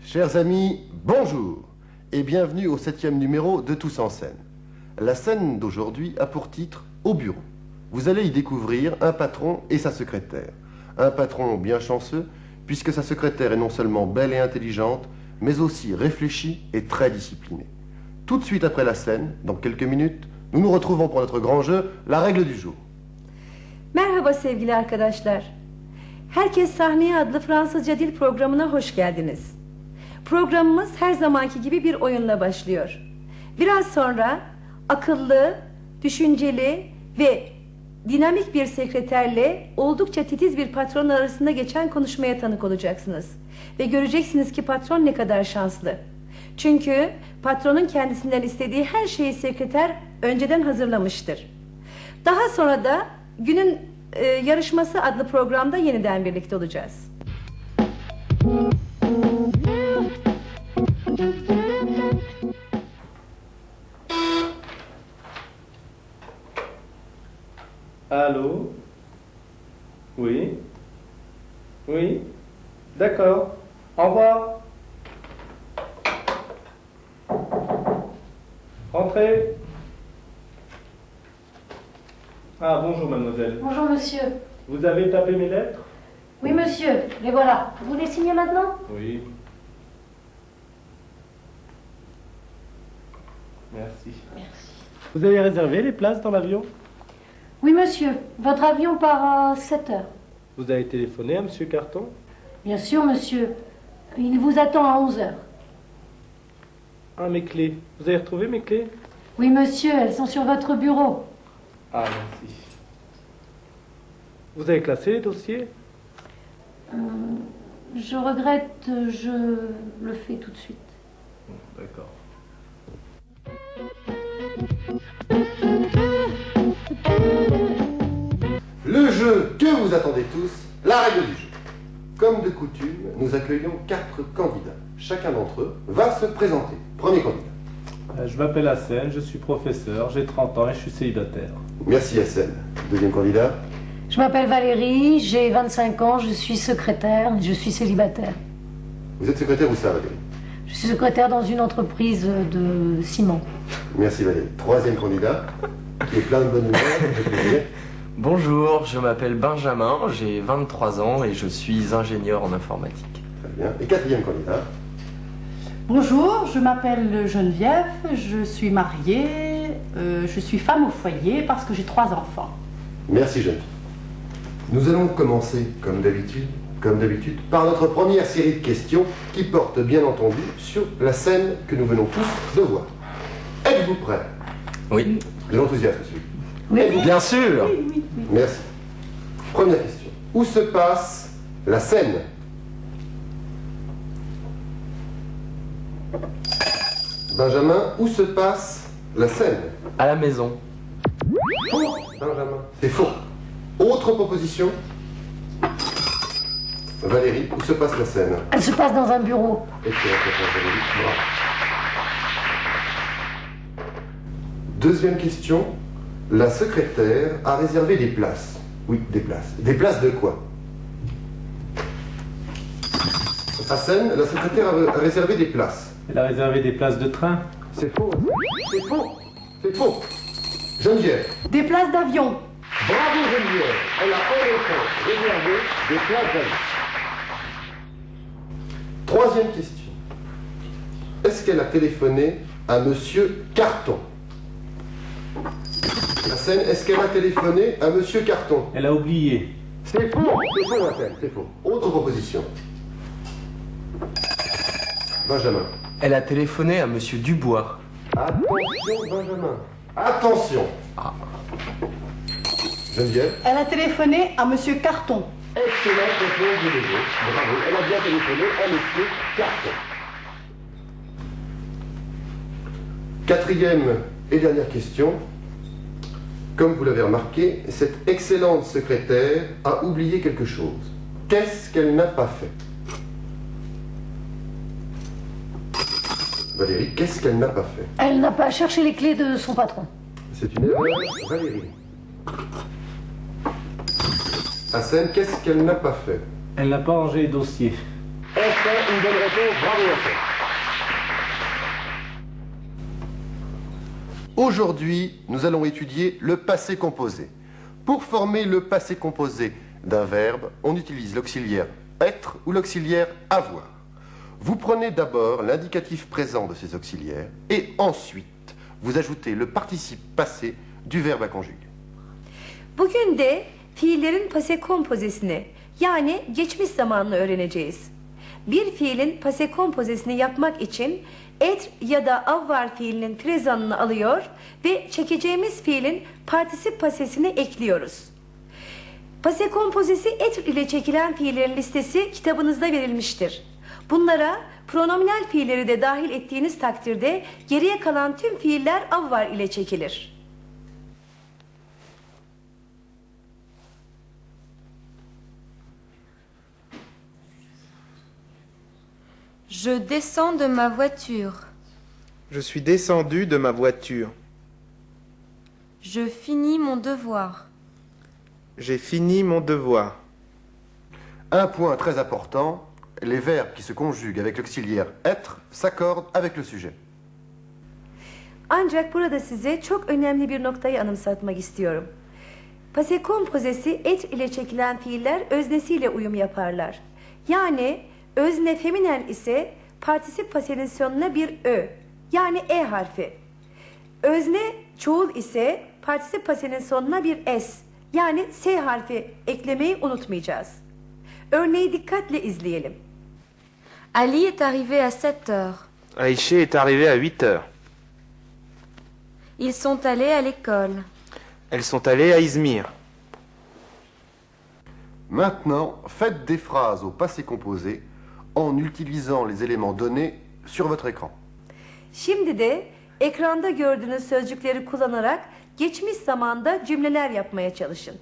Chers amis, bonjour et bienvenue au 7e numéro de Tous en scène. La scène d'aujourd'hui a pour titre « Au bureau ». Vous allez y découvrir un patron et sa secrétaire. Un patron bien chanceux puisque sa secrétaire est non seulement belle et intelligente, mais aussi réfléchie et très disciplinée. Tout de suite après la scène, dans quelques minutes, nous nous retrouvons pour notre grand jeu, la règle du jour. Merhaba sevgili arkadaşlar. Herkes Sahneye adlı Fransızca dil programına hoş geldiniz. Programımız her zamanki gibi bir oyunla başlıyor. Biraz sonra akıllı, düşünceli ve dinamik bir sekreterle oldukça titiz bir patron arasında geçen konuşmaya tanık olacaksınız. Ve göreceksiniz ki patron ne kadar şanslı. Çünkü patronun kendisinden istediği her şeyi sekreter önceden hazırlamıştır. Daha sonra da günün yarışması adlı programda yeniden birlikte olacağız. Allô? Oui? Oui? D'accord. Au revoir. Entrez. Ah, bonjour mademoiselle. Bonjour monsieur. Vous avez tapé mes lettres? Oui monsieur, les voilà. Vous les signez maintenant? Oui. Merci. Merci. Vous avez réservé les places dans l'avion? Oui monsieur, votre avion part à 7 heures. Vous avez téléphoné à monsieur Carton? Bien sûr monsieur, il vous attend à 11 heures. Ah, mes clés. Vous avez retrouvé mes clés? Oui monsieur, elles sont sur votre bureau. Ah, merci. Vous avez classé les dossiers? Je regrette, je le fais tout de suite. D'accord. Le jeu que vous attendez tous, la règle du jeu. Comme de coutume, nous accueillons 4 candidats. Chacun d'entre eux va se présenter. Premier candidat. Je m'appelle Hassen, je suis professeur, j'ai 30 ans et je suis célibataire. Merci Hassen. Deuxième candidat. Je m'appelle Valérie, j'ai 25 ans, je suis secrétaire, je suis célibataire. Vous êtes secrétaire où ça, Valérie? Je suis secrétaire dans une entreprise de ciment. Merci Valérie. Troisième candidat, qui est plein de bonne humeur, ça fait plaisir. Bonjour, je m'appelle Benjamin, j'ai 23 ans et je suis ingénieur en informatique. Très bien. Et quatrième candidat. Bonjour, je m'appelle Geneviève, je suis mariée, je suis femme au foyer parce que j'ai 3 enfants. Merci Geneviève. Nous allons commencer, comme d'habitude, par notre première série de questions qui porte bien entendu sur la scène que nous venons tous de voir. Êtes-vous prêts? Oui. De l'enthousiasme, monsieur. Oui, Êtes-vous Bien sûr. Merci. Première question. Où se passe la scène? Benjamin, où se passe la scène? À la maison. Faux, Benjamin. C'est faux. Autre proposition? Valérie, où se passe la scène? elle se passe dans un bureau. Excellente réponse, Valérie. Bravo. Deuxième question. La secrétaire a réservé des places. Oui, des places. Des places de quoi? Hassen, la secrétaire a réservé des places. Elle a réservé des places de train? C'est faux. C'est faux. C'est faux. Geneviève. Des places d'avion. Bravo Geneviève. Elle a en effet réservé des places d'avion. Troisième question. Est-ce qu'elle a téléphoné à Monsieur Carton? Hassen, est-ce qu'elle a téléphoné à Monsieur Carton? Elle a oublié. C'est faux. C'est faux, Hassen. C'est faux. Autre proposition. Benjamin. Elle a téléphoné à Monsieur Dubois. Attention, Benjamin. Attention. Geneviève? Elle a téléphoné à Monsieur Carton. Excellente réponse de Léo. Bravo, elle a bien téléphoné à Monsieur Carton. Quatrième et dernière question. Comme vous l'avez remarqué, cette excellente secrétaire a oublié quelque chose. Qu'est-ce qu'elle n'a pas fait? Valérie, qu'est-ce qu'elle n'a pas fait? Elle n'a pas cherché les clés de son patron. C'est une erreur, Valérie. Hassen, qu'est-ce qu'elle n'a pas fait? Elle n'a pas rangé les dossiers. Enfin, une bonne réponse, bravo Hassen. Aujourd'hui, nous allons étudier le passé composé. Pour former le passé composé d'un verbe, on utilise l'auxiliaire être ou l'auxiliaire avoir. Vous prenez d'abord l'indicatif présent de ces auxiliaires et ensuite, vous ajoutez le participe passé du verbe à conjuguer. Bugün de fiillerin pase kompozesini yani geçmiş zamanını öğreneceğiz. Bir fiilin pase kompozesini yapmak için etr ya da avvar fiilinin frezanını alıyor ve çekeceğimiz fiilin partisip pasesini ekliyoruz. Pase kompozesi etr ile çekilen fiillerin listesi kitabınızda verilmiştir. Bunlara pronominal fiilleri de dahil ettiğiniz takdirde geriye kalan tüm fiiller avvar ile çekilir. Je descends de ma voiture. Je suis descendu de ma voiture. Je finis mon devoir. J'ai fini mon devoir. Un point très important, les verbes qui se conjuguent avec l'auxiliaire être s'accordent avec le sujet. Ancak burada size çok önemli bir noktayı anımsatmak istiyorum. Pase kompozesi etr ile çekilen fiiller öznesiyle uyum yaparlar. Yani özne feminen ise partisip pasenin sonuna bir ö yani e harfi. Özne çoğul ise partisip pasenin sonuna bir s yani s harfi eklemeyi unutmayacağız. Örneği dikkatle izleyelim. Ali est arrivé à 7 heures. Aïché est arrivée à 8 heures. Ils sont allés à l'école. Elles sont allées à İzmir. Maintenant, faites des phrases au passé composé en utilisant les éléments donnés sur votre écran. Şimdi de ekranda gördüğünüz sözcükleri kullanarak geçmiş zamanda cümleler yapmaya çalışın.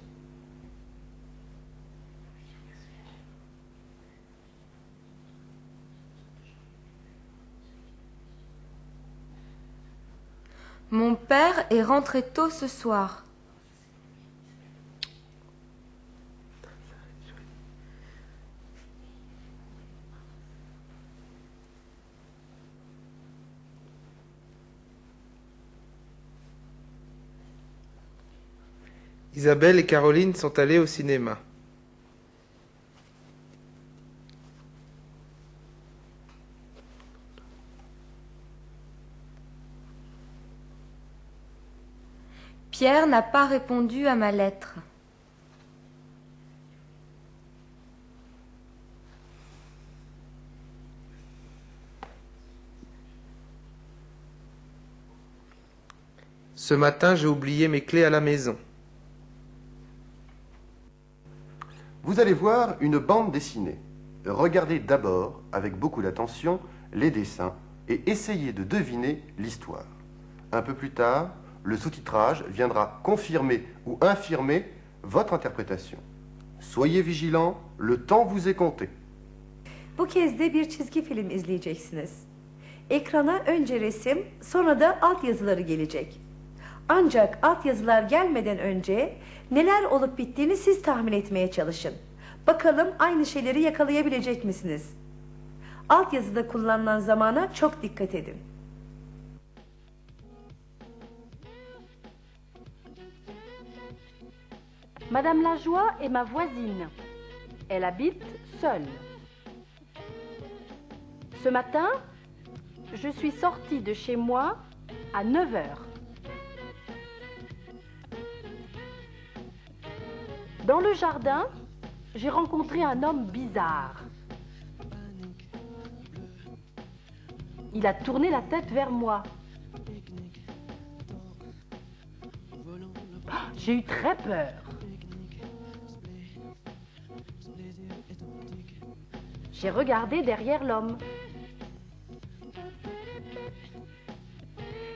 Mon père est rentré tôt ce soir. Isabelle et Caroline sont allées au cinéma. Pierre n'a pas répondu à ma lettre. Ce matin, j'ai oublié mes clés à la maison. Vous allez voir une bande dessinée. Regardez d'abord avec beaucoup d'attention les dessins et essayez de deviner l'histoire. Un peu plus tard, le sous-titrage viendra confirmer ou infirmer votre interprétation. Soyez vigilants, le temps vous est compté. Bu kez de bir çizgi film izleyeceksiniz. Ekrana önce resim, sonra da altyazıları gelecek. Ancak altyazılar gelmeden önce neler olup bittiğini siz tahmin etmeye çalışın. Bakalım aynı şeyleri yakalayabilecek misiniz? Altyazıda kullanılan zamana çok dikkat edin. Madame Lajoie est ma voisine. Elle habite seule. Ce matin, je suis sortie de chez moi à 9 heures. Dans le jardin, j'ai rencontré un homme bizarre. Il a tourné la tête vers moi. J'ai eu très peur. J'ai regardé derrière l'homme.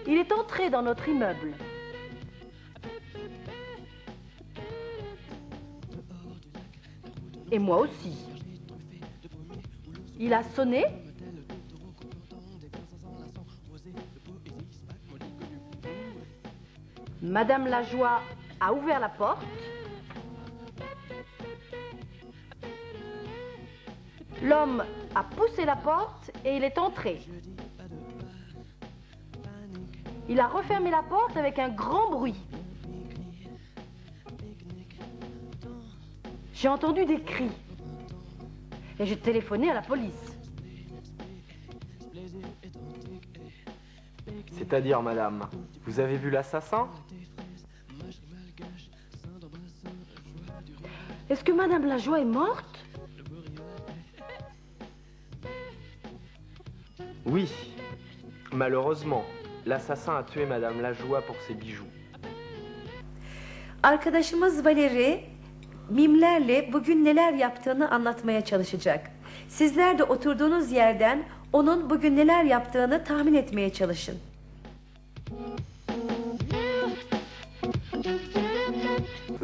Il est entré dans notre immeuble. Et moi aussi. Il a sonné. Madame Lajoie a ouvert la porte. L'homme a poussé la porte et il est entré. Il a refermé la porte avec un grand bruit. J'ai entendu des cris et j'ai téléphoné à la police. C'est-à-dire, madame, vous avez vu l'assassin? Est-ce que Madame Lajoie est morte? Oui. Malheureusement, l'assassin a tué Madame Lajoie pour ses bijoux. Arkadaşımız Valeri mimlerle bugün neler yaptığını anlatmaya çalışacak. Sizler de oturduğunuz yerden onun bugün neler yaptığını tahmin etmeye çalışın.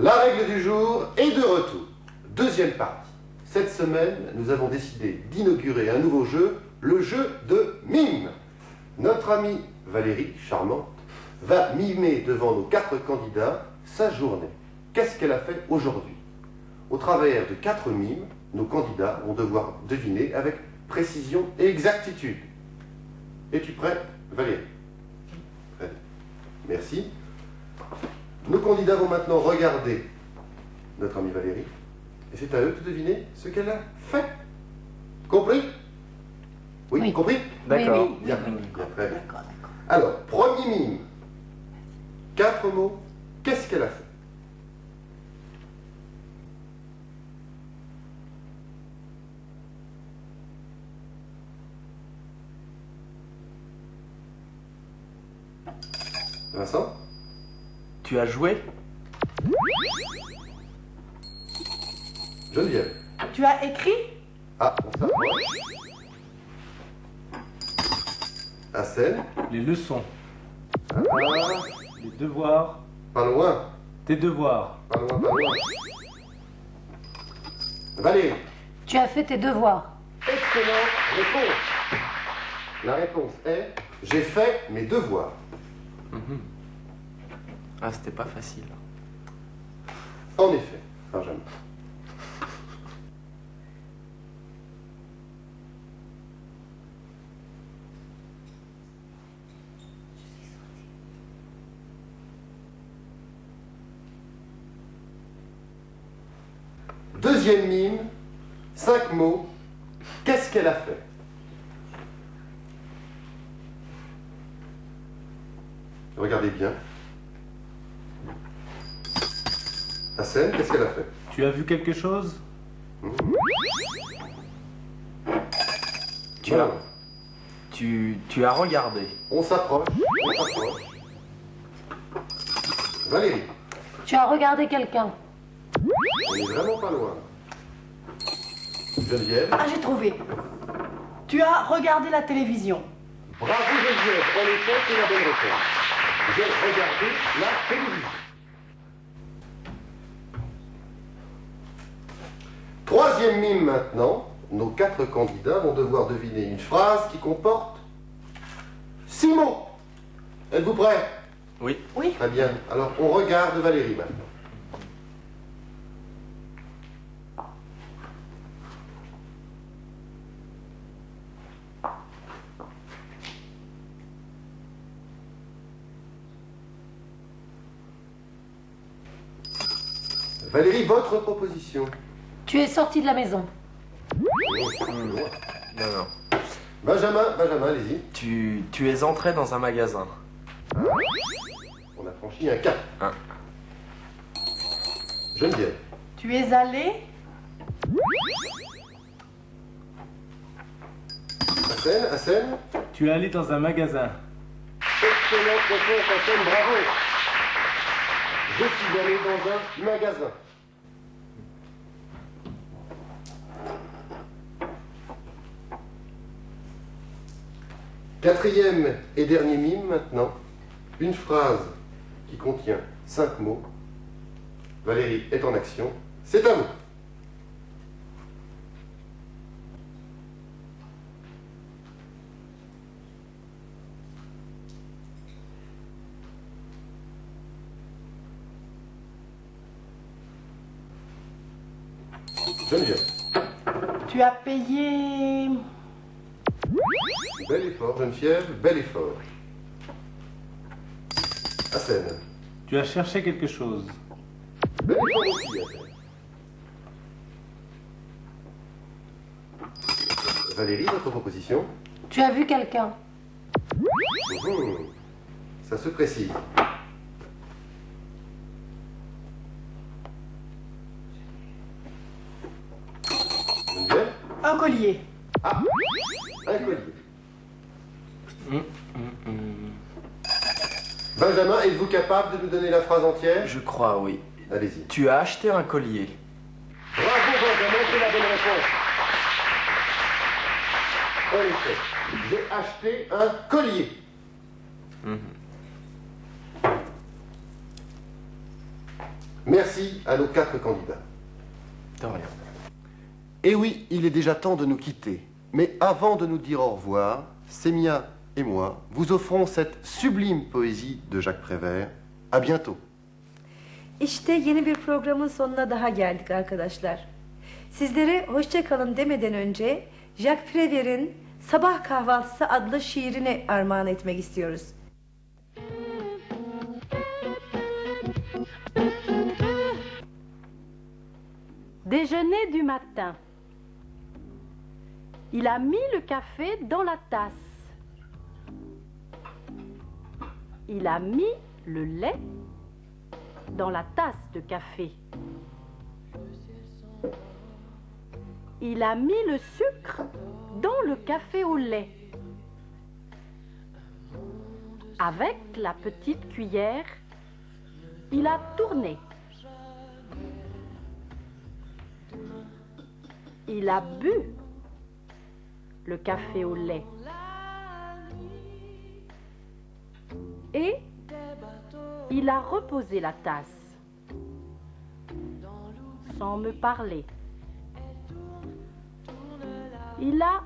La règle du jour est de retour. Deuxième partie. Cette semaine, nous avons décidé d'inaugurer un nouveau jeu, le jeu de mime. Notre amie Valérie, charmante, va mimer devant nos 4 candidats sa journée. Qu'est-ce qu'elle a fait aujourd'hui? Au travers de 4 mimes, nos candidats vont devoir deviner avec précision et exactitude. Es-tu prête, Valérie? Très bien. Merci. Nos candidats vont maintenant regarder notre amie Valérie et c'est à eux de deviner ce qu'elle a fait. Compris? Oui, Oui. Compris? D'accord. Oui, oui, Bien, oui, bien, très bien. D'accord, d'accord. Alors, premier mime. 4 mots. Qu'est-ce qu'elle a fait? Vincent? Tu as joué? Geneviève? Tu as écrit? Ah, on s'approche. Assel? Les leçons, Ah, les devoirs, pas loin. tes devoirs. Pas loin, pas loin. Valérie? Tu as fait tes devoirs. Excellente réponse. La réponse est j'ai fait mes devoirs. Ah, c'était pas facile. En effet, Benjamin. Deuxième mime, 5 mots. Qu'est-ce qu'elle a fait? Regardez bien. Hassem, qu'est-ce qu'elle a fait? Tu as vu quelque chose? Tu as regardé. On s'approche, on s'approche. Valérie, Tu as regardé quelqu'un. on est vraiment pas loin. Geneviève, Ah, j'ai trouvé. Tu as regardé la télévision. bravo Geneviève, en effet, c'est la bonne réponse. J'ai regardé la télévision. Troisième mime maintenant. Nos 4 candidats vont devoir deviner une phrase qui comporte 6 mots. Êtes-vous prêts? Oui. Oui. Très bien. Alors, on regarde Valérie maintenant. Valérie, votre proposition. Tu es sorti de la maison. Non, non. Benjamin, allez-y. Tu es entré dans un magasin. On a franchi un cap. Un. Geneviève. Tu es allé? Hassem. Tu es allé dans un magasin. Excellente réponse, Hassem, bravo. Je suis allé dans un magasin. Quatrième et dernier mime maintenant. Une phrase qui contient 5 mots. Valérie est en action. C'est à vous. Geneviève. Tu as payé... Bel effort, Geneviève, bel effort. Hassen. Tu as cherché quelque chose. Bel effort aussi, Hassen. Valérie, votre proposition? Tu as vu quelqu'un? Ça se précise. Geneviève? Un collier. Ah, un collier. Benjamin, êtes-vous capable de nous donner la phrase entière? Je crois, oui. Allez-y. Tu as acheté un collier. Bravo Benjamin, c'est la bonne réponse. En effet, j'ai acheté un collier. Merci à nos 4 candidats. De rien. Et oui, il est déjà temps de nous quitter. Mais avant de nous dire au revoir, Sémia et moi vous offrons cette sublime poésie de Jacques Prévert. À bientôt. İşte yeni bir programın sonuna daha geldik arkadaşlar. Sizlere hoşça kalın demeden önce Jacques Prévert'in Sabah Kahvaltısı adlı şiirini armağan etmek istiyoruz. Déjeuner du matin. Il a mis le café dans la tasse. Il a mis le lait dans la tasse de café. Il a mis le sucre dans le café au lait. Avec la petite cuillère, il a tourné. Il a bu le café au lait. Et il a reposé la tasse sans me parler. Il a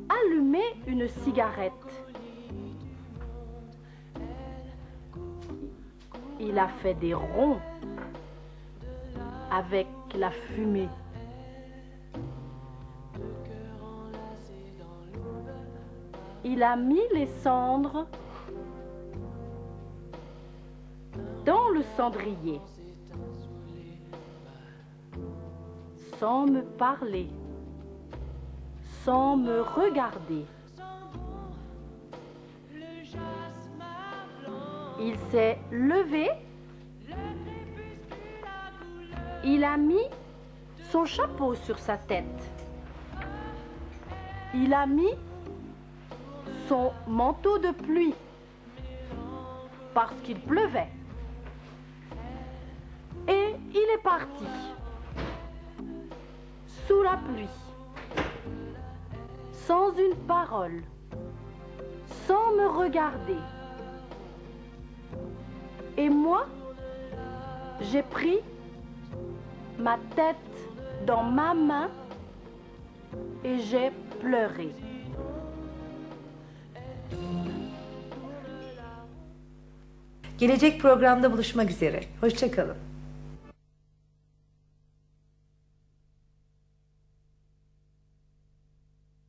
allumé une cigarette. Il a fait des ronds avec la fumée. Il a mis les cendres dans le cendrier sans me parler, sans me regarder. Il s'est levé, il a mis son chapeau sur sa tête, il a mis son manteau de pluie parce qu'il pleuvait et il est parti sous la pluie, sans une parole, sans me regarder. Et moi, j'ai pris ma tête dans ma main et j'ai pleuré. Gelecek programda buluşmak üzere. Hoşça kalın.